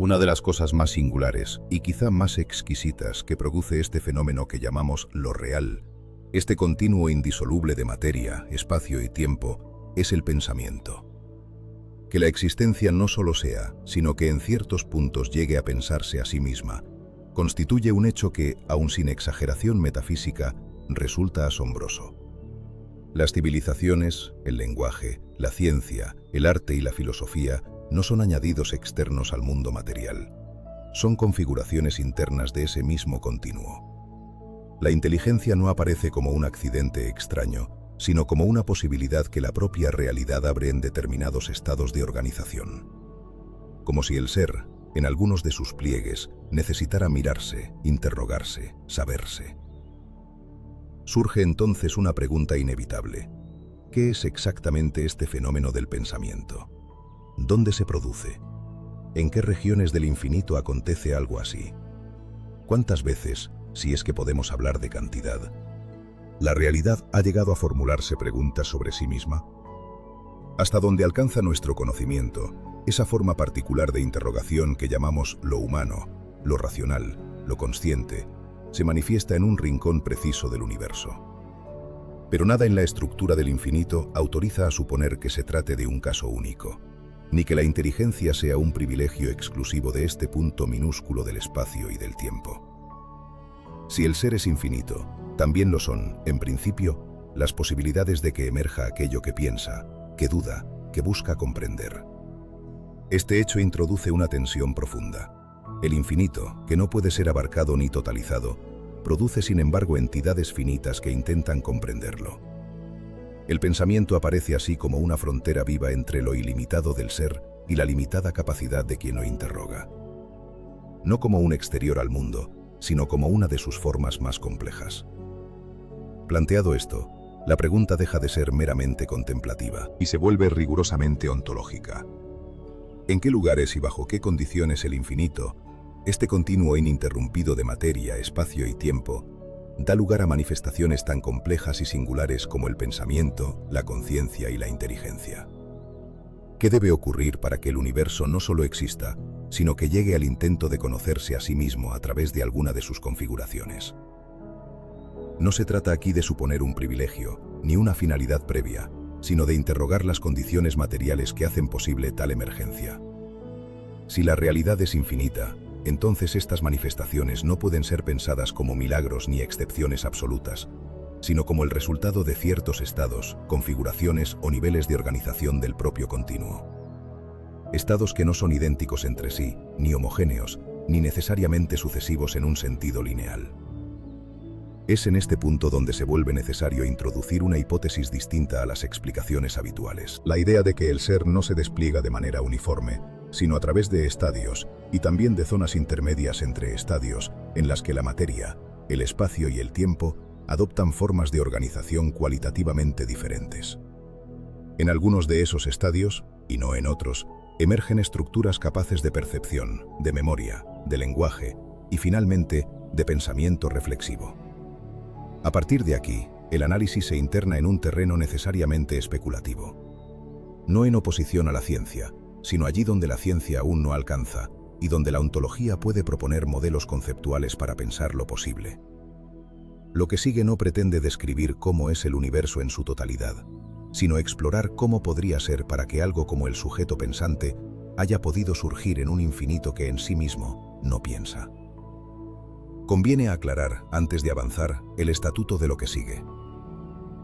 Una de las cosas más singulares y quizá más exquisitas que produce este fenómeno que llamamos lo real, este continuo indisoluble de materia, espacio y tiempo, es el pensamiento. Que la existencia no solo sea, sino que en ciertos puntos llegue a pensarse a sí misma, constituye un hecho que, aun sin exageración metafísica, resulta asombroso. Las civilizaciones, el lenguaje, la ciencia, el arte y la filosofía no son añadidos externos al mundo material. Son configuraciones internas de ese mismo continuo. La inteligencia no aparece como un accidente extraño, sino como una posibilidad que la propia realidad abre en determinados estados de organización. Como si el ser, en algunos de sus pliegues, necesitara mirarse, interrogarse, saberse. Surge entonces una pregunta inevitable. ¿Qué es exactamente este fenómeno del pensamiento? ¿Dónde se produce? ¿En qué regiones del infinito acontece algo así? ¿Cuántas veces, si es que podemos hablar de cantidad, la realidad ha llegado a formularse preguntas sobre sí misma? Hasta donde alcanza nuestro conocimiento, esa forma particular de interrogación que llamamos lo humano, lo racional, lo consciente, se manifiesta en un rincón preciso del universo. Pero nada en la estructura del infinito autoriza a suponer que se trate de un caso único, ni que la inteligencia sea un privilegio exclusivo de este punto minúsculo del espacio y del tiempo. Si el ser es infinito, también lo son, en principio, las posibilidades de que emerja aquello que piensa, que duda, que busca comprender. Este hecho introduce una tensión profunda. El infinito, que no puede ser abarcado ni totalizado, produce sin embargo entidades finitas que intentan comprenderlo. El pensamiento aparece así como una frontera viva entre lo ilimitado del ser y la limitada capacidad de quien lo interroga. No como un exterior al mundo, sino como una de sus formas más complejas. Planteado esto, la pregunta deja de ser meramente contemplativa y se vuelve rigurosamente ontológica. ¿En qué lugares y bajo qué condiciones el infinito, este continuo ininterrumpido de materia, espacio y tiempo, da lugar a manifestaciones tan complejas y singulares como el pensamiento, la conciencia y la inteligencia? ¿Qué debe ocurrir para que el universo no solo exista, sino que llegue al intento de conocerse a sí mismo a través de alguna de sus configuraciones? No se trata aquí de suponer un privilegio, ni una finalidad previa, sino de interrogar las condiciones materiales que hacen posible tal emergencia. Si la realidad es infinita, entonces estas manifestaciones no pueden ser pensadas como milagros ni excepciones absolutas, sino como el resultado de ciertos estados, configuraciones o niveles de organización del propio continuo. Estados que no son idénticos entre sí, ni homogéneos, ni necesariamente sucesivos en un sentido lineal. Es en este punto donde se vuelve necesario introducir una hipótesis distinta a las explicaciones habituales. La idea de que el ser no se despliega de manera uniforme, sino a través de estadios, y también de zonas intermedias entre estadios, en las que la materia, el espacio y el tiempo adoptan formas de organización cualitativamente diferentes. En algunos de esos estadios, y no en otros, emergen estructuras capaces de percepción, de memoria, de lenguaje y finalmente de pensamiento reflexivo. A partir de aquí, el análisis se interna en un terreno necesariamente especulativo. No en oposición a la ciencia, sino allí donde la ciencia aún no alcanza y donde la ontología puede proponer modelos conceptuales para pensar lo posible. Lo que sigue no pretende describir cómo es el universo en su totalidad, sino explorar cómo podría ser para que algo como el sujeto pensante haya podido surgir en un infinito que en sí mismo no piensa. Conviene aclarar, antes de avanzar, el estatuto de lo que sigue.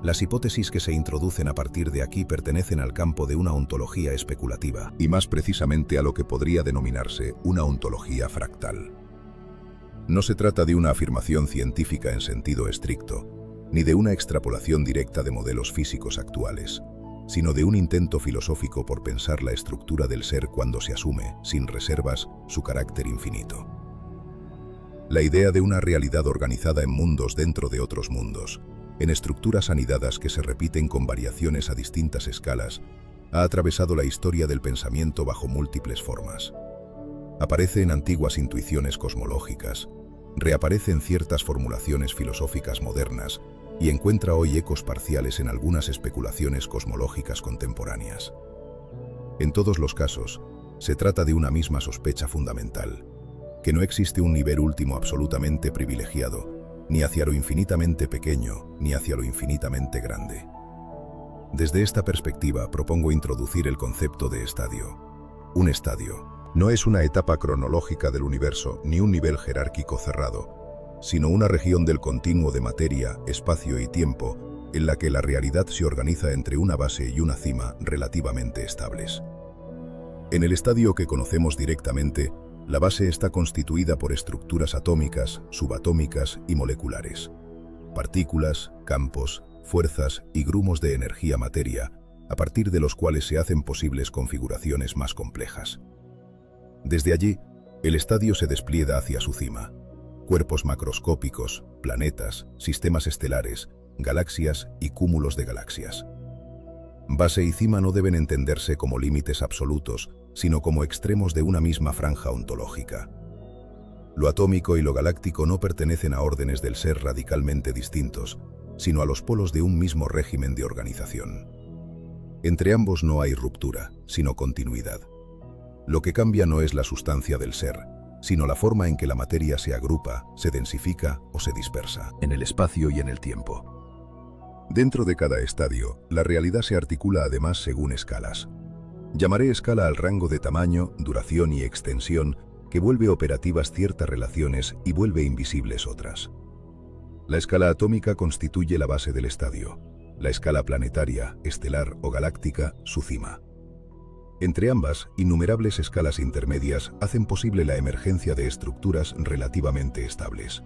Las hipótesis que se introducen a partir de aquí pertenecen al campo de una ontología especulativa, y más precisamente a lo que podría denominarse una ontología fractal. No se trata de una afirmación científica en sentido estricto, ni de una extrapolación directa de modelos físicos actuales, sino de un intento filosófico por pensar la estructura del ser cuando se asume, sin reservas, su carácter infinito. La idea de una realidad organizada en mundos dentro de otros mundos, en estructuras anidadas que se repiten con variaciones a distintas escalas, ha atravesado la historia del pensamiento bajo múltiples formas. Aparece en antiguas intuiciones cosmológicas, reaparece en ciertas formulaciones filosóficas modernas y encuentra hoy ecos parciales en algunas especulaciones cosmológicas contemporáneas. En todos los casos, Se trata de una misma sospecha fundamental, que no existe un nivel último absolutamente privilegiado, ni hacia lo infinitamente pequeño, ni hacia lo infinitamente grande. Desde esta perspectiva propongo introducir el concepto de estadio. Un estadio no es una etapa cronológica del universo ni un nivel jerárquico cerrado, sino una región del continuo de materia, espacio y tiempo en la que la realidad se organiza entre una base y una cima relativamente estables. En el estadio que conocemos directamente, la base está constituida por estructuras atómicas, subatómicas y moleculares. Partículas, campos, fuerzas y grumos de energía-materia, a partir de los cuales se hacen posibles configuraciones más complejas. Desde allí, el estadio se despliega hacia su cima. Cuerpos macroscópicos, planetas, sistemas estelares, galaxias y cúmulos de galaxias. Base y cima no deben entenderse como límites absolutos, sino como extremos de una misma franja ontológica. Lo atómico y lo galáctico no pertenecen a órdenes del ser radicalmente distintos, sino a los polos de un mismo régimen de organización. Entre ambos no hay ruptura, sino continuidad. Lo que cambia no es la sustancia del ser, sino la forma en que la materia se agrupa, se densifica o se dispersa, en el espacio y en el tiempo. Dentro de cada estadio, la realidad se articula además según escalas. Llamaré escala al rango de tamaño, duración y extensión que vuelve operativas ciertas relaciones y vuelve invisibles otras. La escala atómica constituye la base del estadio, la escala planetaria, estelar o galáctica, su cima. Entre ambas, innumerables escalas intermedias hacen posible la emergencia de estructuras relativamente estables.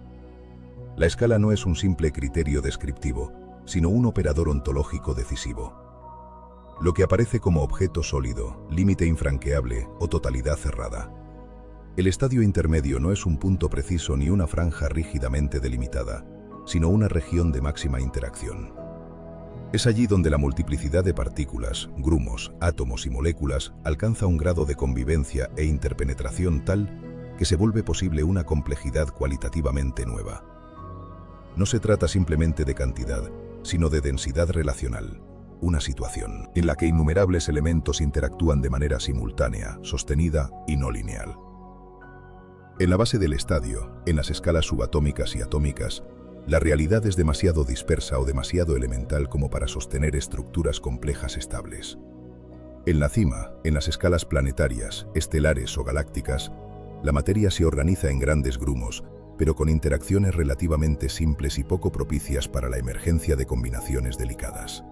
La escala no es un simple criterio descriptivo, sino un operador ontológico decisivo. Lo que aparece como objeto sólido, límite infranqueable o totalidad cerrada. El estadio intermedio no es un punto preciso ni una franja rígidamente delimitada, sino una región de máxima interacción. Es allí donde la multiplicidad de partículas, grumos, átomos y moléculas alcanza un grado de convivencia e interpenetración tal que se vuelve posible una complejidad cualitativamente nueva. No se trata simplemente de cantidad, sino de densidad relacional, una situación en la que innumerables elementos interactúan de manera simultánea, sostenida y no lineal. En la base del estadio, en las escalas subatómicas y atómicas, la realidad es demasiado dispersa o demasiado elemental como para sostener estructuras complejas estables. En la cima, en las escalas planetarias, estelares o galácticas, la materia se organiza en grandes grumos, pero con interacciones relativamente simples y poco propicias para la emergencia de combinaciones delicadas.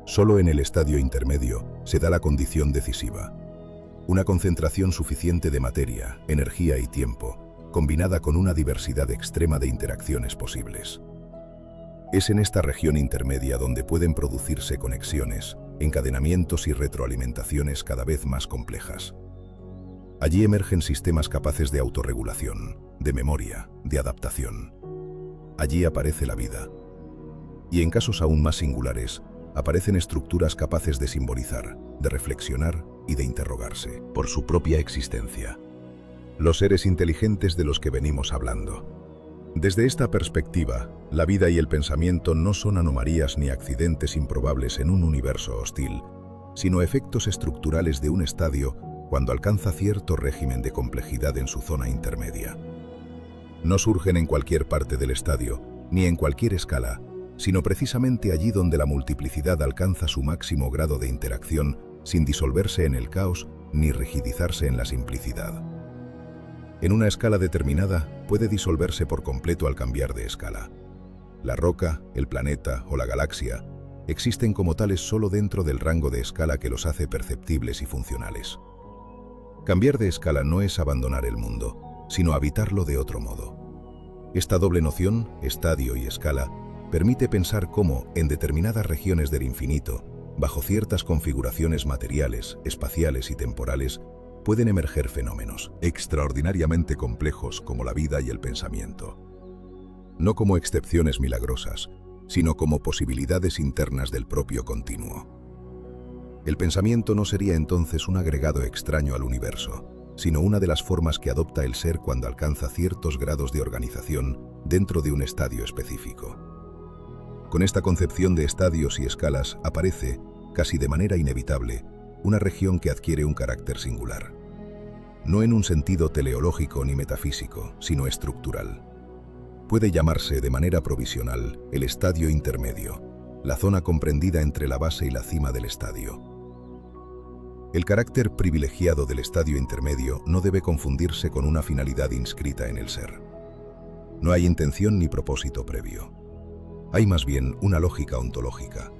Solo en el estadio intermedio se da la condición decisiva. Una concentración suficiente de materia, energía y tiempo, combinada con una diversidad extrema de interacciones posibles. Es en esta región intermedia donde pueden producirse conexiones, encadenamientos y retroalimentaciones cada vez más complejas. Allí emergen sistemas capaces de autorregulación, de memoria, de adaptación. Allí aparece la vida. Y en casos aún más singulares, aparecen estructuras capaces de simbolizar, de reflexionar y de interrogarse por su propia existencia. Los seres inteligentes de los que venimos hablando. Desde esta perspectiva, la vida y el pensamiento no son anomalías ni accidentes improbables en un universo hostil, sino efectos estructurales de un estadio cuando alcanza cierto régimen de complejidad en su zona intermedia. No surgen en cualquier parte del estadio, ni en cualquier escala, sino precisamente allí donde la multiplicidad alcanza su máximo grado de interacción sin disolverse en el caos ni rigidizarse en la simplicidad. En una escala determinada puede disolverse por completo al cambiar de escala. La roca, el planeta o la galaxia existen como tales solo dentro del rango de escala que los hace perceptibles y funcionales. Cambiar de escala no es abandonar el mundo, sino habitarlo de otro modo. Esta doble noción, estadio y escala, permite pensar cómo, en determinadas regiones del infinito, bajo ciertas configuraciones materiales, espaciales y temporales, pueden emerger fenómenos extraordinariamente complejos como la vida y el pensamiento. No como excepciones milagrosas, sino como posibilidades internas del propio continuo. El pensamiento no sería entonces un agregado extraño al universo, sino una de las formas que adopta el ser cuando alcanza ciertos grados de organización dentro de un estadio específico. Con esta concepción de estadios y escalas aparece, casi de manera inevitable, una región que adquiere un carácter singular. No en un sentido teleológico ni metafísico, sino estructural. Puede llamarse de manera provisional el estadio intermedio, la zona comprendida entre la base y la cima del estadio. El carácter privilegiado del estadio intermedio no debe confundirse con una finalidad inscrita en el ser. No hay intención ni propósito previo. Hay más bien una lógica ontológica.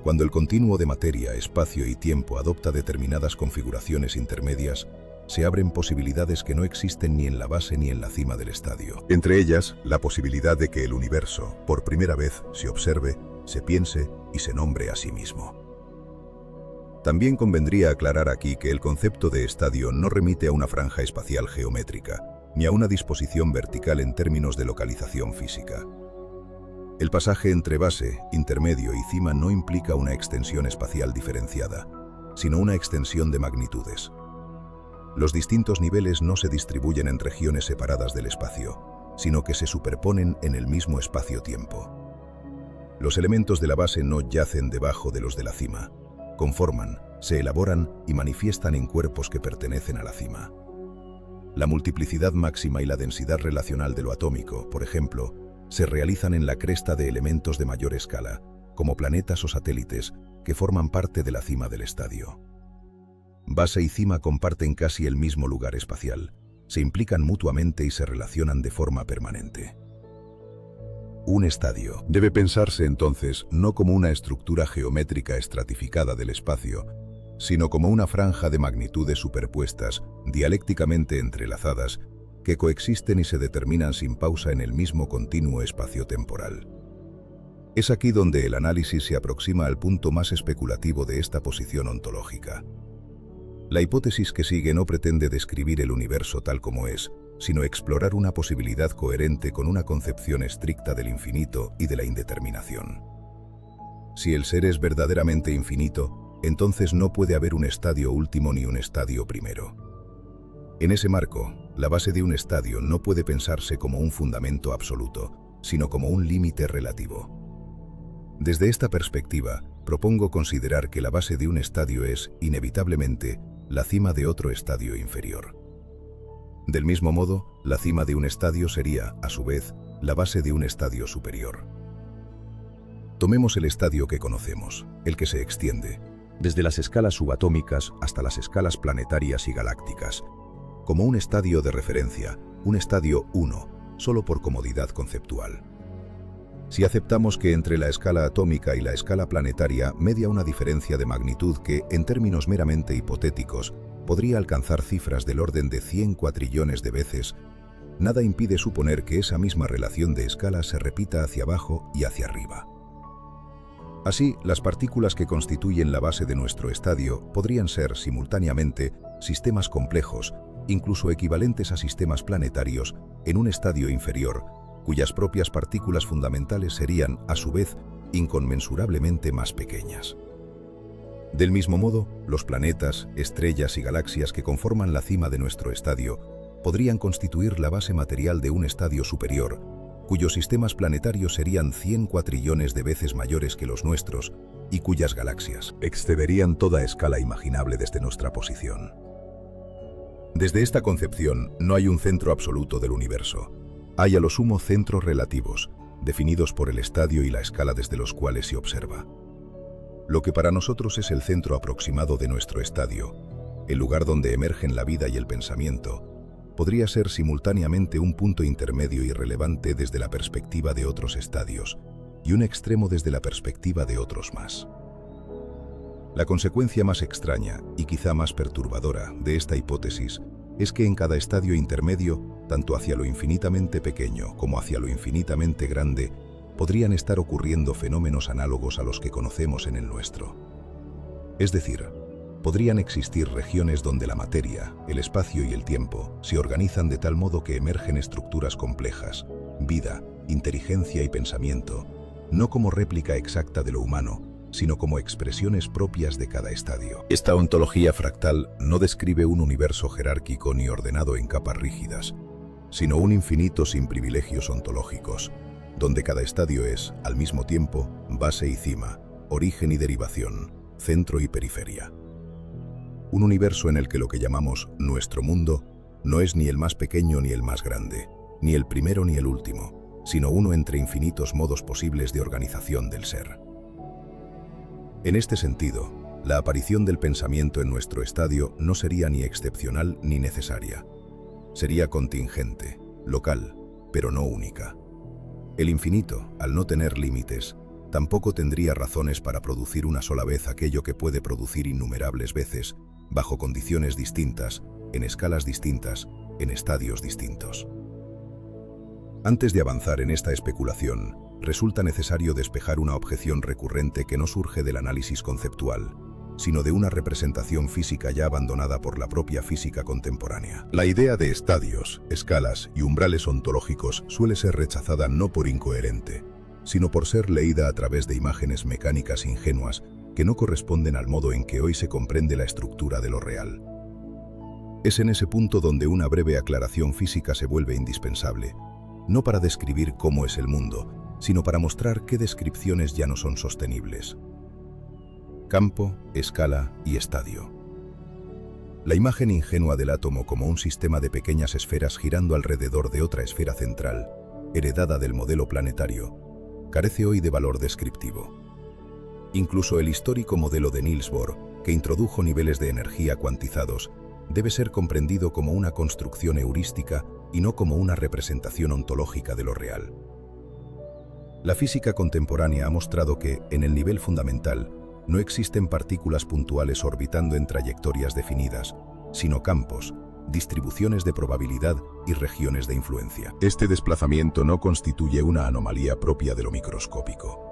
Cuando el continuo de materia, espacio y tiempo adopta determinadas configuraciones intermedias, se abren posibilidades que no existen ni en la base ni en la cima del estadio. Entre ellas, la posibilidad de que el universo, por primera vez, se observe, se piense y se nombre a sí mismo. También convendría aclarar aquí que el concepto de estadio no remite a una franja espacial geométrica, ni a una disposición vertical en términos de localización física. El pasaje entre base, intermedio y cima no implica una extensión espacial diferenciada, sino una extensión de magnitudes. Los distintos niveles no se distribuyen en regiones separadas del espacio, sino que se superponen en el mismo espacio-tiempo. Los elementos de la base no yacen debajo de los de la cima, conforman, se elaboran y manifiestan en cuerpos que pertenecen a la cima. La multiplicidad máxima y la densidad relacional de lo atómico, por ejemplo, se realizan en la cresta de elementos de mayor escala, como planetas o satélites, que forman parte de la cima del estadio. Base y cima comparten casi el mismo lugar espacial, se implican mutuamente y se relacionan de forma permanente. Un estadio debe pensarse entonces no como una estructura geométrica estratificada del espacio, sino como una franja de magnitudes superpuestas, dialécticamente entrelazadas, que coexisten y se determinan sin pausa en el mismo continuo espacio-temporal. Es aquí donde el análisis se aproxima al punto más especulativo de esta posición ontológica. La hipótesis que sigue no pretende describir el universo tal como es, sino explorar una posibilidad coherente con una concepción estricta del infinito y de la indeterminación. Si el ser es verdaderamente infinito, entonces no puede haber un estadio último ni un estadio primero. En ese marco, la base de un estadio no puede pensarse como un fundamento absoluto, sino como un límite relativo. Desde esta perspectiva, propongo considerar que la base de un estadio es, inevitablemente, la cima de otro estadio inferior. Del mismo modo, la cima de un estadio sería, a su vez, la base de un estadio superior. Tomemos el estadio que conocemos, el que se extiende, desde las escalas subatómicas hasta las escalas planetarias y galácticas, como un estadio de referencia, un estadio 1, solo por comodidad conceptual. Si aceptamos que entre la escala atómica y la escala planetaria media una diferencia de magnitud que, en términos meramente hipotéticos, podría alcanzar cifras del orden de 100 cuatrillones de veces, nada impide suponer que esa misma relación de escala se repita hacia abajo y hacia arriba. Así, las partículas que constituyen la base de nuestro estadio podrían ser, simultáneamente, sistemas complejos, incluso equivalentes a sistemas planetarios, en un estadio inferior, cuyas propias partículas fundamentales serían, a su vez, inconmensurablemente más pequeñas. Del mismo modo, los planetas, estrellas y galaxias que conforman la cima de nuestro estadio podrían constituir la base material de un estadio superior, cuyos sistemas planetarios serían 100 cuatrillones de veces mayores que los nuestros y cuyas galaxias excederían toda escala imaginable desde nuestra posición. Desde esta concepción, no hay un centro absoluto del universo. Hay a lo sumo centros relativos, definidos por el estadio y la escala desde los cuales se observa. Lo que para nosotros es el centro aproximado de nuestro estadio, el lugar donde emergen la vida y el pensamiento, podría ser simultáneamente un punto intermedio irrelevante desde la perspectiva de otros estadios y un extremo desde la perspectiva de otros más. La consecuencia más extraña y quizá más perturbadora de esta hipótesis es que en cada estadio intermedio, tanto hacia lo infinitamente pequeño como hacia lo infinitamente grande, podrían estar ocurriendo fenómenos análogos a los que conocemos en el nuestro. Es decir, podrían existir regiones donde la materia, el espacio y el tiempo se organizan de tal modo que emergen estructuras complejas, vida, inteligencia y pensamiento, no como réplica exacta de lo humano, sino como expresiones propias de cada estadio. Esta ontología fractal no describe un universo jerárquico ni ordenado en capas rígidas, sino un infinito sin privilegios ontológicos, donde cada estadio es, al mismo tiempo, base y cima, origen y derivación, centro y periferia. Un universo en el que lo que llamamos nuestro mundo no es ni el más pequeño ni el más grande, ni el primero ni el último, sino uno entre infinitos modos posibles de organización del ser. En este sentido, la aparición del pensamiento en nuestro estadio no sería ni excepcional ni necesaria. Sería contingente, local, pero no única. El infinito, al no tener límites, tampoco tendría razones para producir una sola vez aquello que puede producir innumerables veces, bajo condiciones distintas, en escalas distintas, en estadios distintos. Antes de avanzar en esta especulación, resulta necesario despejar una objeción recurrente que no surge del análisis conceptual, sino de una representación física ya abandonada por la propia física contemporánea. La idea de estadios, escalas y umbrales ontológicos suele ser rechazada no por incoherente, sino por ser leída a través de imágenes mecánicas ingenuas que no corresponden al modo en que hoy se comprende la estructura de lo real. Es en ese punto donde una breve aclaración física se vuelve indispensable, no para describir cómo es el mundo, sino para mostrar qué descripciones ya no son sostenibles. Campo, escala y estadio. La imagen ingenua del átomo como un sistema de pequeñas esferas girando alrededor de otra esfera central, heredada del modelo planetario, carece hoy de valor descriptivo. Incluso el histórico modelo de Niels Bohr, que introdujo niveles de energía cuantizados, debe ser comprendido como una construcción heurística y no como una representación ontológica de lo real. La física contemporánea ha mostrado que, en el nivel fundamental, no existen partículas puntuales orbitando en trayectorias definidas, sino campos, distribuciones de probabilidad y regiones de influencia. Este desplazamiento no constituye una anomalía propia de lo microscópico.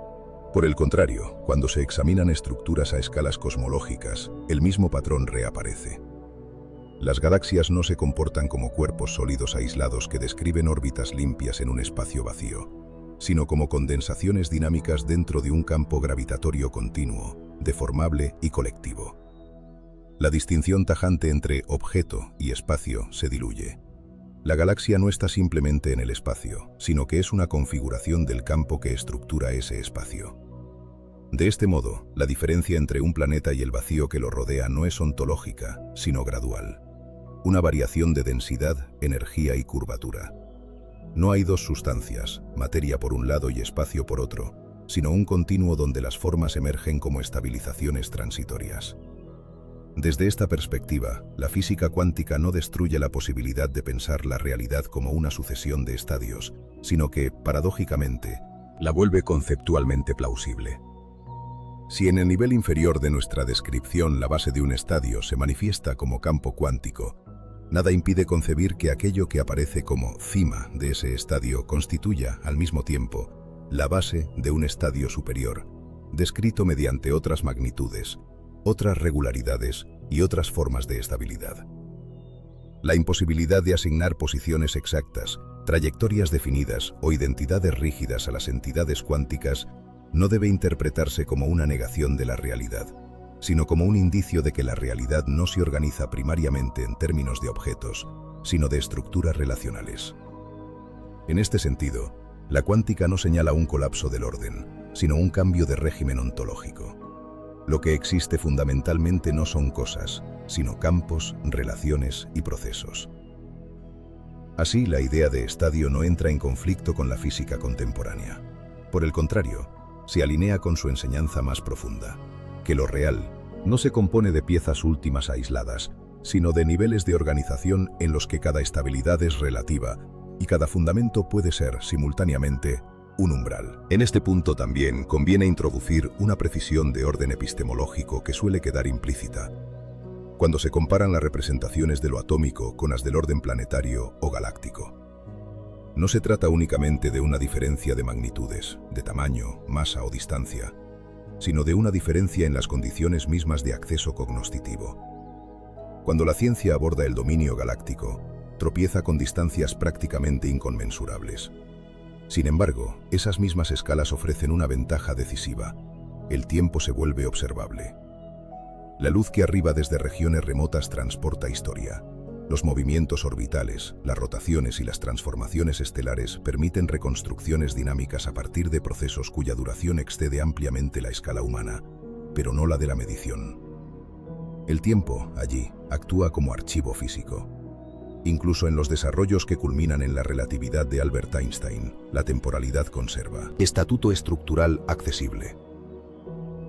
Por el contrario, cuando se examinan estructuras a escalas cosmológicas, el mismo patrón reaparece. Las galaxias no se comportan como cuerpos sólidos aislados que describen órbitas limpias en un espacio vacío, sino como condensaciones dinámicas dentro de un campo gravitatorio continuo, deformable y colectivo. La distinción tajante entre objeto y espacio se diluye. La galaxia no está simplemente en el espacio, sino que es una configuración del campo que estructura ese espacio. De este modo, la diferencia entre un planeta y el vacío que lo rodea no es ontológica, sino gradual. Una variación de densidad, energía y curvatura. No hay dos sustancias, materia por un lado y espacio por otro, sino un continuo donde las formas emergen como estabilizaciones transitorias. Desde esta perspectiva, la física cuántica no destruye la posibilidad de pensar la realidad como una sucesión de estadios, sino que, paradójicamente, la vuelve conceptualmente plausible. Si en el nivel inferior de nuestra descripción la base de un estadio se manifiesta como campo cuántico, nada impide concebir que aquello que aparece como cima de ese estadio constituya, al mismo tiempo, la base de un estadio superior, descrito mediante otras magnitudes, otras regularidades y otras formas de estabilidad. La imposibilidad de asignar posiciones exactas, trayectorias definidas o identidades rígidas a las entidades cuánticas no debe interpretarse como una negación de la realidad, sino como un indicio de que la realidad no se organiza primariamente en términos de objetos, sino de estructuras relacionales. En este sentido, la cuántica no señala un colapso del orden, sino un cambio de régimen ontológico. Lo que existe fundamentalmente no son cosas, sino campos, relaciones y procesos. Así, la idea de estadio no entra en conflicto con la física contemporánea. Por el contrario, se alinea con su enseñanza más profunda, que lo real no se compone de piezas últimas aisladas, sino de niveles de organización en los que cada estabilidad es relativa y cada fundamento puede ser, simultáneamente, un umbral. En este punto también conviene introducir una precisión de orden epistemológico que suele quedar implícita cuando se comparan las representaciones de lo atómico con las del orden planetario o galáctico. No se trata únicamente de una diferencia de magnitudes, de tamaño, masa o distancia, sino de una diferencia en las condiciones mismas de acceso cognoscitivo. Cuando la ciencia aborda el dominio galáctico, tropieza con distancias prácticamente inconmensurables. Sin embargo, esas mismas escalas ofrecen una ventaja decisiva: el tiempo se vuelve observable. La luz que arriba desde regiones remotas transporta historia. Los movimientos orbitales, las rotaciones y las transformaciones estelares permiten reconstrucciones dinámicas a partir de procesos cuya duración excede ampliamente la escala humana, pero no la de la medición. El tiempo, allí, actúa como archivo físico. Incluso en los desarrollos que culminan en la relatividad de Albert Einstein, la temporalidad conserva estatuto estructural accesible.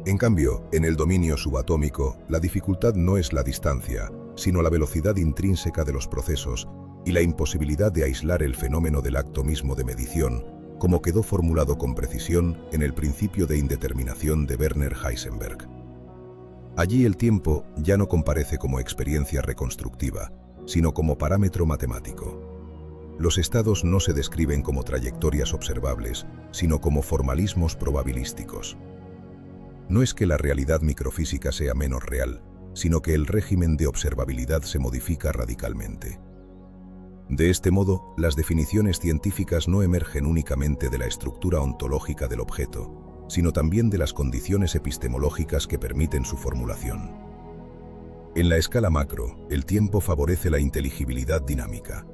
En cambio, en el dominio subatómico, la dificultad no es la distancia, sino la velocidad intrínseca de los procesos y la imposibilidad de aislar el fenómeno del acto mismo de medición, como quedó formulado con precisión en el principio de indeterminación de Werner Heisenberg. Allí el tiempo ya no comparece como experiencia reconstructiva, sino como parámetro matemático. Los estados no se describen como trayectorias observables, sino como formalismos probabilísticos. No es que la realidad microfísica sea menos real, sino que el régimen de observabilidad se modifica radicalmente. De este modo, las definiciones científicas no emergen únicamente de la estructura ontológica del objeto, sino también de las condiciones epistemológicas que permiten su formulación. En la escala macro, el tiempo favorece la inteligibilidad dinámica.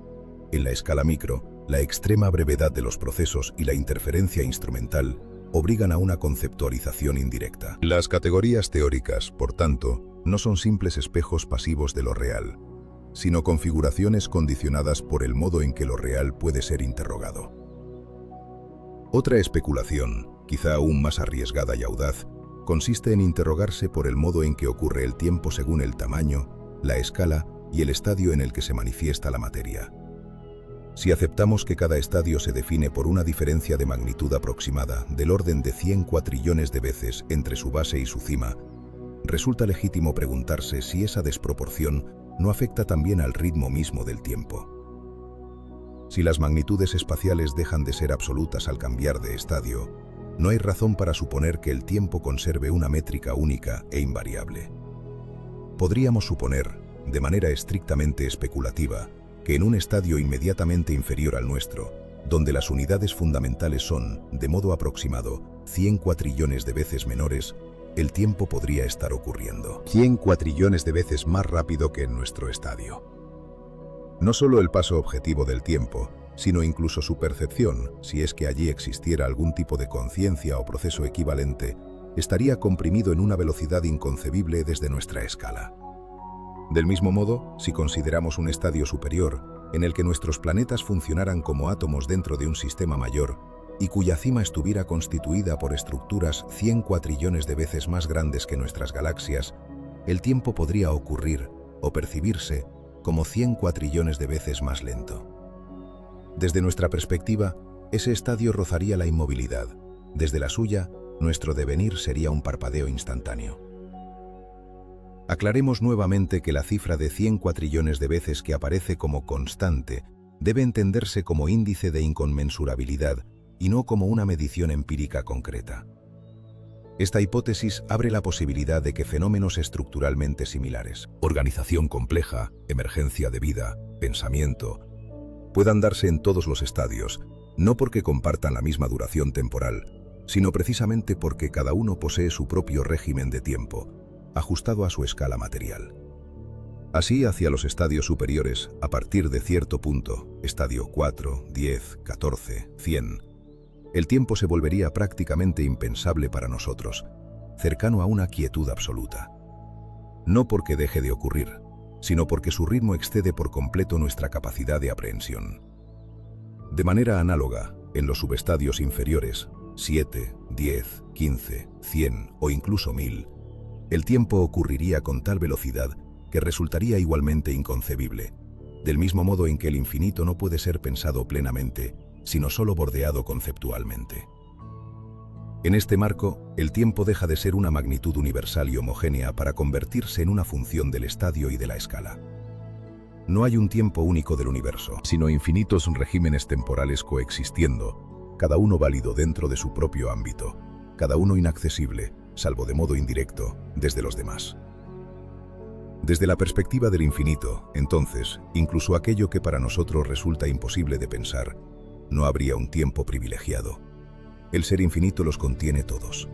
En la escala micro, la extrema brevedad de los procesos y la interferencia instrumental obligan a una conceptualización indirecta. Las categorías teóricas, por tanto, no son simples espejos pasivos de lo real, sino configuraciones condicionadas por el modo en que lo real puede ser interrogado. Otra especulación, quizá aún más arriesgada y audaz, consiste en interrogarse por el modo en que ocurre el tiempo según el tamaño, la escala y el estadio en el que se manifiesta la materia. Si aceptamos que cada estadio se define por una diferencia de magnitud aproximada del orden de 100 cuatrillones de veces entre su base y su cima, resulta legítimo preguntarse si esa desproporción no afecta también al ritmo mismo del tiempo. Si las magnitudes espaciales dejan de ser absolutas al cambiar de estadio, no hay razón para suponer que el tiempo conserve una métrica única e invariable. Podríamos suponer, de manera estrictamente especulativa, que en un estadio inmediatamente inferior al nuestro, donde las unidades fundamentales son, de modo aproximado, 100 cuatrillones de veces menores, el tiempo podría estar ocurriendo 100 cuatrillones de veces más rápido que en nuestro estadio. No solo el paso objetivo del tiempo, sino incluso su percepción, si es que allí existiera algún tipo de conciencia o proceso equivalente, estaría comprimido en una velocidad inconcebible desde nuestra escala. Del mismo modo, si consideramos un estadio superior, en el que nuestros planetas funcionaran como átomos dentro de un sistema mayor, y cuya cima estuviera constituida por estructuras 100 cuatrillones de veces más grandes que nuestras galaxias, el tiempo podría ocurrir, o percibirse, como 100 cuatrillones de veces más lento. Desde nuestra perspectiva, ese estadio rozaría la inmovilidad. Desde la suya, nuestro devenir sería un parpadeo instantáneo. Aclaremos nuevamente que la cifra de 100 cuatrillones de veces que aparece como constante debe entenderse como índice de inconmensurabilidad y no como una medición empírica concreta. Esta hipótesis abre la posibilidad de que fenómenos estructuralmente similares, organización compleja, emergencia de vida, pensamiento, puedan darse en todos los estadios, no porque compartan la misma duración temporal, sino precisamente porque cada uno posee su propio régimen de tiempo, ajustado a su escala material. Así, hacia los estadios superiores, a partir de cierto punto, estadio 4, 10, 14, 100, el tiempo se volvería prácticamente impensable para nosotros, cercano a una quietud absoluta. No porque deje de ocurrir, sino porque su ritmo excede por completo nuestra capacidad de aprehensión. De manera análoga, en los subestadios inferiores, 7, 10, 15, 100 o incluso 1000, el tiempo ocurriría con tal velocidad que resultaría igualmente inconcebible, del mismo modo en que el infinito no puede ser pensado plenamente, sino solo bordeado conceptualmente. En este marco, el tiempo deja de ser una magnitud universal y homogénea para convertirse en una función del estadio y de la escala. No hay un tiempo único del universo, sino infinitos regímenes temporales coexistiendo, cada uno válido dentro de su propio ámbito, cada uno inaccesible, salvo de modo indirecto, desde los demás. Desde la perspectiva del infinito, entonces, incluso aquello que para nosotros resulta imposible de pensar, no habría un tiempo privilegiado. El ser infinito los contiene todos.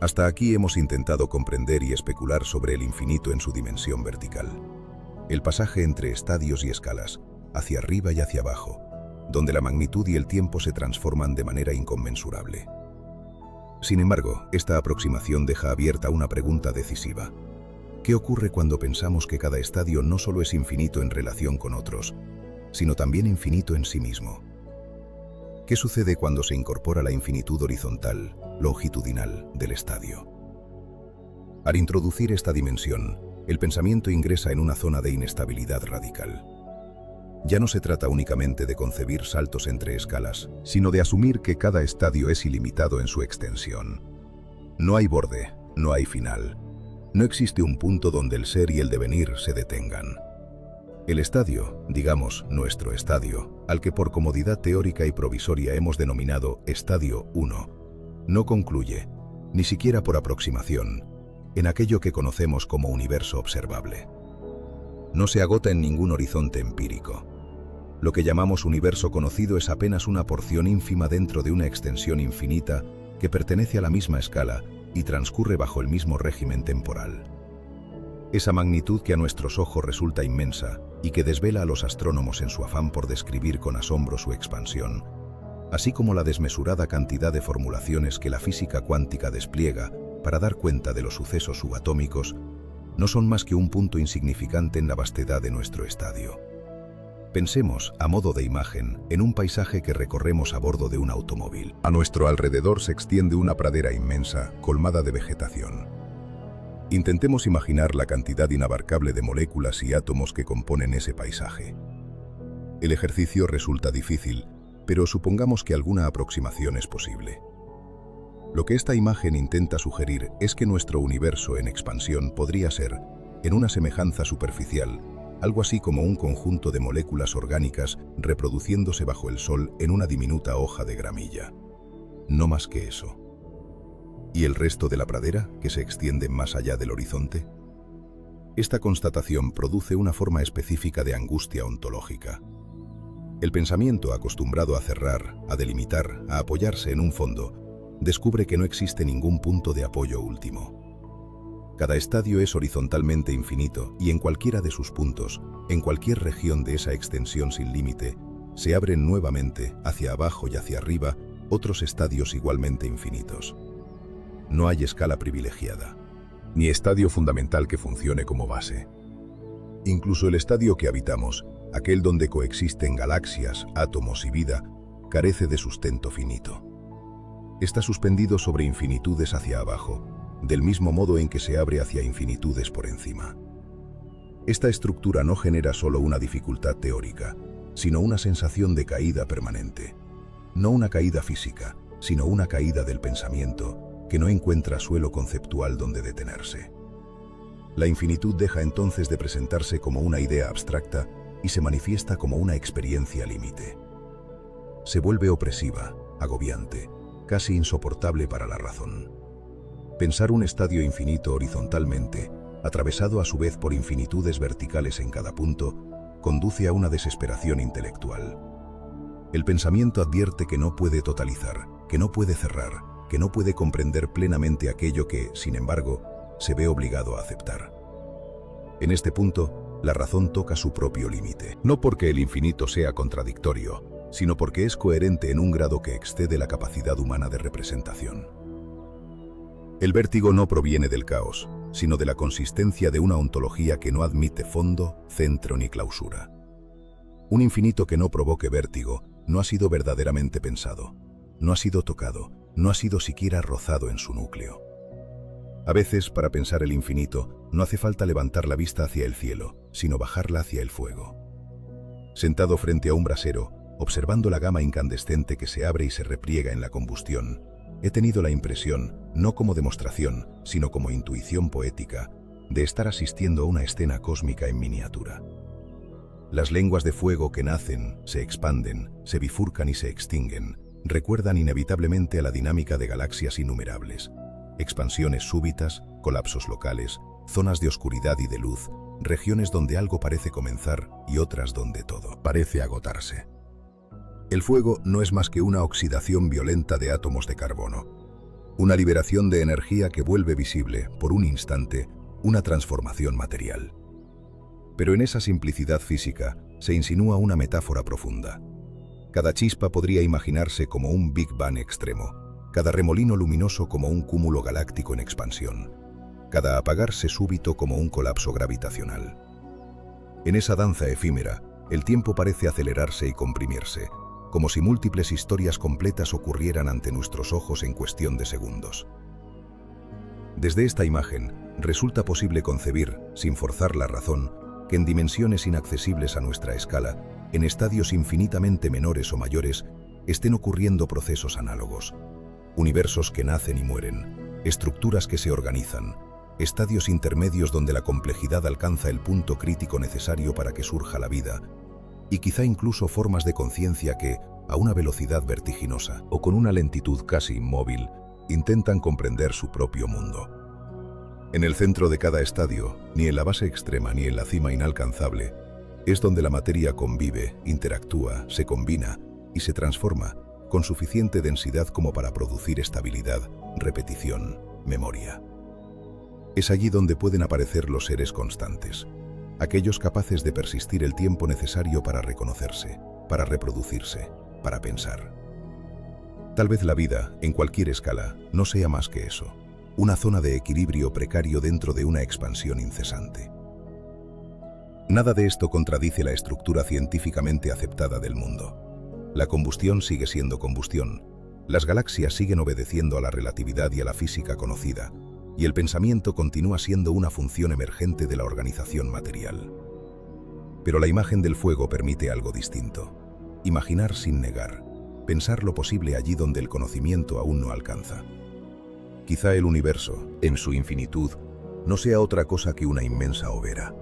Hasta aquí hemos intentado comprender y especular sobre el infinito en su dimensión vertical, el pasaje entre estadios y escalas, hacia arriba y hacia abajo, donde la magnitud y el tiempo se transforman de manera inconmensurable. Sin embargo, esta aproximación deja abierta una pregunta decisiva. ¿Qué ocurre cuando pensamos que cada estadio no solo es infinito en relación con otros, sino también infinito en sí mismo? ¿Qué sucede cuando se incorpora la infinitud horizontal, longitudinal, del estadio? Al introducir esta dimensión, el pensamiento ingresa en una zona de inestabilidad radical. Ya no se trata únicamente de concebir saltos entre escalas, sino de asumir que cada estadio es ilimitado en su extensión. No hay borde, no hay final. No existe un punto donde el ser y el devenir se detengan. El estadio, digamos nuestro estadio, al que por comodidad teórica y provisoria hemos denominado Estadio 1, no concluye, ni siquiera por aproximación, en aquello que conocemos como universo observable. No se agota en ningún horizonte empírico. Lo que llamamos universo conocido es apenas una porción ínfima dentro de una extensión infinita que pertenece a la misma escala y transcurre bajo el mismo régimen temporal. Esa magnitud que a nuestros ojos resulta inmensa y que desvela a los astrónomos en su afán por describir con asombro su expansión, así como la desmesurada cantidad de formulaciones que la física cuántica despliega para dar cuenta de los sucesos subatómicos, no son más que un punto insignificante en la vastedad de nuestro estadio. Pensemos, a modo de imagen, en un paisaje que recorremos a bordo de un automóvil. A nuestro alrededor se extiende una pradera inmensa, colmada de vegetación. Intentemos imaginar la cantidad inabarcable de moléculas y átomos que componen ese paisaje. El ejercicio resulta difícil, pero supongamos que alguna aproximación es posible. Lo que esta imagen intenta sugerir es que nuestro universo en expansión podría ser, en una semejanza superficial, algo así como un conjunto de moléculas orgánicas reproduciéndose bajo el Sol en una diminuta hoja de gramilla. No más que eso. ¿Y el resto de la pradera, que se extiende más allá del horizonte? Esta constatación produce una forma específica de angustia ontológica. El pensamiento, acostumbrado a cerrar, a delimitar, a apoyarse en un fondo, descubre que no existe ningún punto de apoyo último. Cada estadio es horizontalmente infinito y en cualquiera de sus puntos, en cualquier región de esa extensión sin límite, se abren nuevamente, hacia abajo y hacia arriba, otros estadios igualmente infinitos. No hay escala privilegiada, ni estadio fundamental que funcione como base. Incluso el estadio que habitamos, aquel donde coexisten galaxias, átomos y vida, carece de sustento finito. Está suspendido sobre infinitudes hacia abajo, del mismo modo en que se abre hacia infinitudes por encima. Esta estructura no genera solo una dificultad teórica, sino una sensación de caída permanente. No una caída física, sino una caída del pensamiento, que no encuentra suelo conceptual donde detenerse. La infinitud deja entonces de presentarse como una idea abstracta y se manifiesta como una experiencia límite. Se vuelve opresiva, agobiante, casi insoportable para la razón. Pensar un estadio infinito horizontalmente, atravesado a su vez por infinitudes verticales en cada punto, conduce a una desesperación intelectual. El pensamiento advierte que no puede totalizar, que no puede cerrar, que no puede comprender plenamente aquello que, sin embargo, se ve obligado a aceptar. En este punto, la razón toca su propio límite, no porque el infinito sea contradictorio, sino porque es coherente en un grado que excede la capacidad humana de representación. El vértigo no proviene del caos, sino de la consistencia de una ontología que no admite fondo, centro ni clausura. Un infinito que no provoque vértigo no ha sido verdaderamente pensado, no ha sido tocado, no ha sido siquiera rozado en su núcleo. A veces, para pensar el infinito, no hace falta levantar la vista hacia el cielo, sino bajarla hacia el fuego. Sentado frente a un brasero, observando la gama incandescente que se abre y se repliega en la combustión, he tenido la impresión, no como demostración, sino como intuición poética, de estar asistiendo a una escena cósmica en miniatura. Las lenguas de fuego que nacen, se expanden, se bifurcan y se extinguen, recuerdan inevitablemente a la dinámica de galaxias innumerables. Expansiones súbitas, colapsos locales, zonas de oscuridad y de luz, regiones donde algo parece comenzar y otras donde todo parece agotarse. El fuego no es más que una oxidación violenta de átomos de carbono, una liberación de energía que vuelve visible, por un instante, una transformación material. Pero en esa simplicidad física se insinúa una metáfora profunda. Cada chispa podría imaginarse como un Big Bang extremo, cada remolino luminoso como un cúmulo galáctico en expansión. cada apagarse súbito como un colapso gravitacional. En esa danza efímera, el tiempo parece acelerarse y comprimirse, como si múltiples historias completas ocurrieran ante nuestros ojos en cuestión de segundos. Desde esta imagen, resulta posible concebir, sin forzar la razón, que en dimensiones inaccesibles a nuestra escala, en estadios infinitamente menores o mayores, estén ocurriendo procesos análogos. Universos que nacen y mueren, estructuras que se organizan, estadios intermedios donde la complejidad alcanza el punto crítico necesario para que surja la vida, y quizá incluso formas de conciencia que, a una velocidad vertiginosa o con una lentitud casi inmóvil, intentan comprender su propio mundo. En el centro de cada estadio, ni en la base extrema ni en la cima inalcanzable, es donde la materia convive, interactúa, se combina y se transforma con suficiente densidad como para producir estabilidad, repetición, memoria. Es allí donde pueden aparecer los seres constantes, aquellos capaces de persistir el tiempo necesario para reconocerse, para reproducirse, para pensar. Tal vez la vida, en cualquier escala, no sea más que eso, una zona de equilibrio precario dentro de una expansión incesante. Nada de esto contradice la estructura científicamente aceptada del mundo. La combustión sigue siendo combustión, las galaxias siguen obedeciendo a la relatividad y a la física conocida, y el pensamiento continúa siendo una función emergente de la organización material. Pero la imagen del fuego permite algo distinto: imaginar sin negar, pensar lo posible allí donde el conocimiento aún no alcanza. Quizá el universo, en su infinitud, no sea otra cosa que una inmensa hoguera.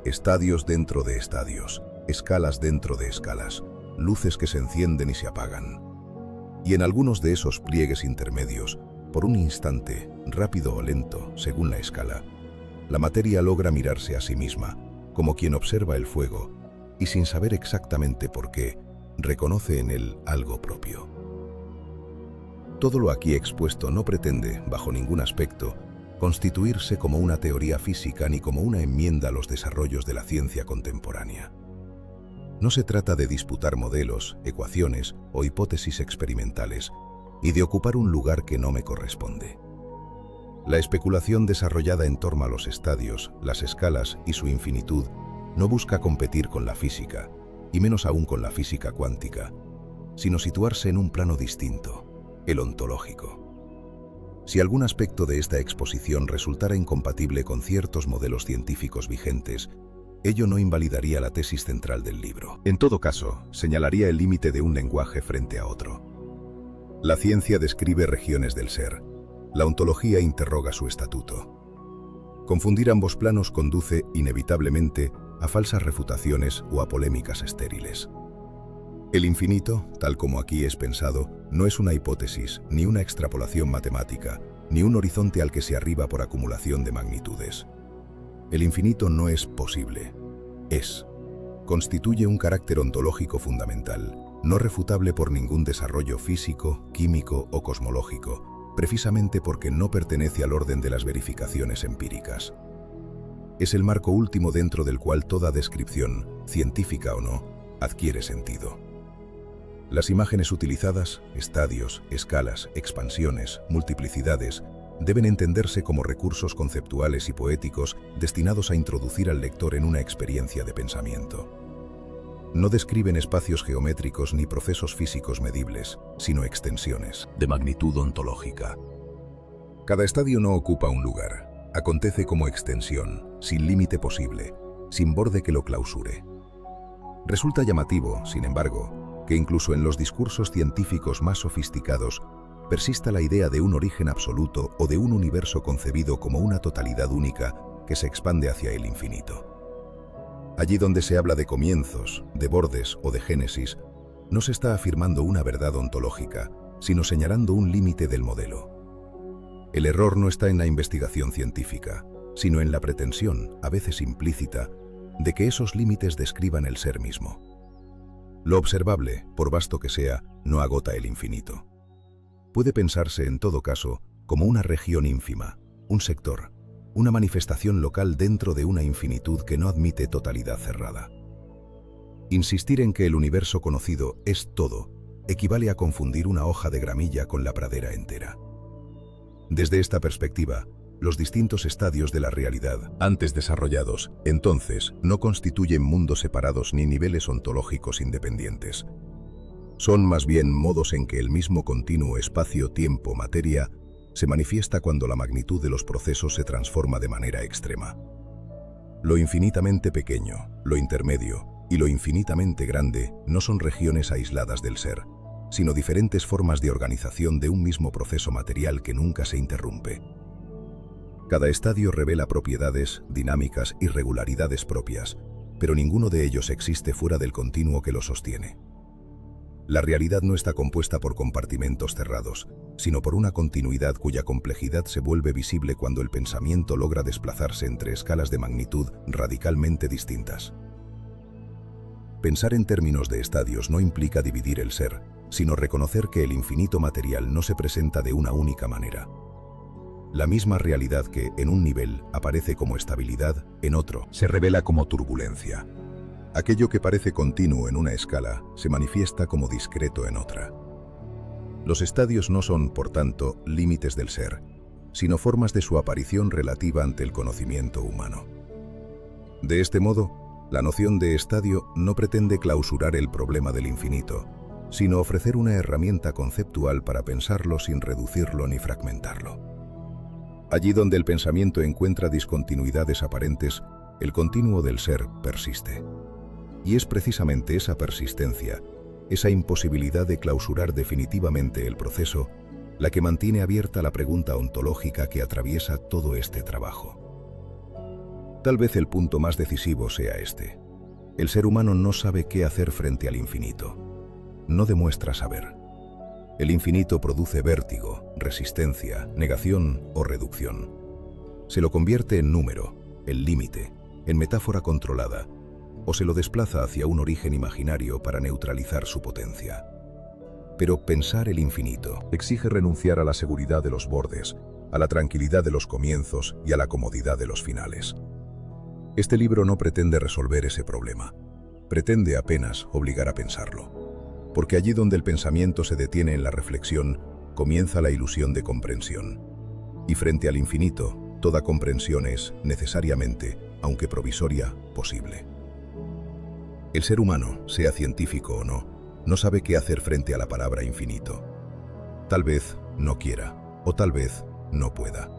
Estadios dentro de estadios, escalas dentro de escalas, luces que se encienden y se apagan. Y en algunos de esos pliegues intermedios, por un instante, rápido o lento, según la escala, la materia logra mirarse a sí misma, como quien observa el fuego, y sin saber exactamente por qué, reconoce en él algo propio. Todo lo aquí expuesto no pretende, bajo ningún aspecto, constituirse como una teoría física ni como una enmienda a los desarrollos de la ciencia contemporánea. No se trata de disputar modelos, ecuaciones o hipótesis experimentales y de ocupar un lugar que no me corresponde. La especulación desarrollada en torno a los estadios, las escalas y su infinitud no busca competir con la física, y menos aún con la física cuántica, sino situarse en un plano distinto, el ontológico. Si algún aspecto de esta exposición resultara incompatible con ciertos modelos científicos vigentes, ello no invalidaría la tesis central del libro. En todo caso, señalaría el límite de un lenguaje frente a otro. La ciencia describe regiones del ser, la ontología interroga su estatuto. Confundir ambos planos conduce, inevitablemente, a falsas refutaciones o a polémicas estériles. El infinito, tal como aquí es pensado, no es una hipótesis, ni una extrapolación matemática, ni un horizonte al que se arriba por acumulación de magnitudes. El infinito no es posible, es. Constituye un carácter ontológico fundamental, no refutable por ningún desarrollo físico, químico o cosmológico, precisamente porque no pertenece al orden de las verificaciones empíricas. Es el marco último dentro del cual toda descripción, científica o no, adquiere sentido. Las imágenes utilizadas, estadios, escalas, expansiones, multiplicidades, deben entenderse como recursos conceptuales y poéticos destinados a introducir al lector en una experiencia de pensamiento. No describen espacios geométricos ni procesos físicos medibles, sino extensiones de magnitud ontológica. Cada estadio no ocupa un lugar, acontece como extensión, sin límite posible, sin borde que lo clausure. Resulta llamativo, sin embargo, que incluso en los discursos científicos más sofisticados persista la idea de un origen absoluto o de un universo concebido como una totalidad única que se expande hacia el infinito. Allí donde se habla de comienzos, de bordes o de génesis, no se está afirmando una verdad ontológica, sino señalando un límite del modelo. El error no está en la investigación científica, sino en la pretensión, a veces implícita, de que esos límites describan el ser mismo. Lo observable, por vasto que sea, no agota el infinito. Puede pensarse, en todo caso, como una región ínfima, un sector, una manifestación local dentro de una infinitud que no admite totalidad cerrada. Insistir en que el universo conocido es todo equivale a confundir una hoja de gramilla con la pradera entera. Desde esta perspectiva, Los distintos estadios de la realidad, antes desarrollados, entonces, no constituyen mundos separados ni niveles ontológicos independientes. Son más bien modos en que el mismo continuo espacio-tiempo-materia se manifiesta cuando la magnitud de los procesos se transforma de manera extrema. Lo infinitamente pequeño, lo intermedio y lo infinitamente grande no son regiones aisladas del ser, sino diferentes formas de organización de un mismo proceso material que nunca se interrumpe. Cada estadio revela propiedades, dinámicas y regularidades propias, pero ninguno de ellos existe fuera del continuo que lo sostiene. La realidad no está compuesta por compartimentos cerrados, sino por una continuidad cuya complejidad se vuelve visible cuando el pensamiento logra desplazarse entre escalas de magnitud radicalmente distintas. Pensar en términos de estadios no implica dividir el ser, sino reconocer que el infinito material no se presenta de una única manera. La misma realidad que, en un nivel, aparece como estabilidad, en otro, se revela como turbulencia. Aquello que parece continuo en una escala, se manifiesta como discreto en otra. Los estadios no son, por tanto, límites del ser, sino formas de su aparición relativa ante el conocimiento humano. De este modo, la noción de estadio no pretende clausurar el problema del infinito, sino ofrecer una herramienta conceptual para pensarlo sin reducirlo ni fragmentarlo. Allí donde el pensamiento encuentra discontinuidades aparentes, el continuo del ser persiste. Y es precisamente esa persistencia, esa imposibilidad de clausurar definitivamente el proceso, la que mantiene abierta la pregunta ontológica que atraviesa todo este trabajo. Tal vez el punto más decisivo sea este. El ser humano no sabe qué hacer frente al infinito. No demuestra saber. El infinito produce vértigo, resistencia, negación o reducción. Se lo convierte en número, en límite, en metáfora controlada, o se lo desplaza hacia un origen imaginario para neutralizar su potencia. Pero pensar el infinito exige renunciar a la seguridad de los bordes, a la tranquilidad de los comienzos y a la comodidad de los finales. Este libro no pretende resolver ese problema, pretende apenas obligar a pensarlo. Porque allí donde el pensamiento se detiene en la reflexión, comienza la ilusión de comprensión. Y frente al infinito, toda comprensión es, necesariamente, aunque provisoria, posible. El ser humano, sea científico o no sabe qué hacer frente a la palabra infinito. Tal vez no quiera, o tal vez no pueda.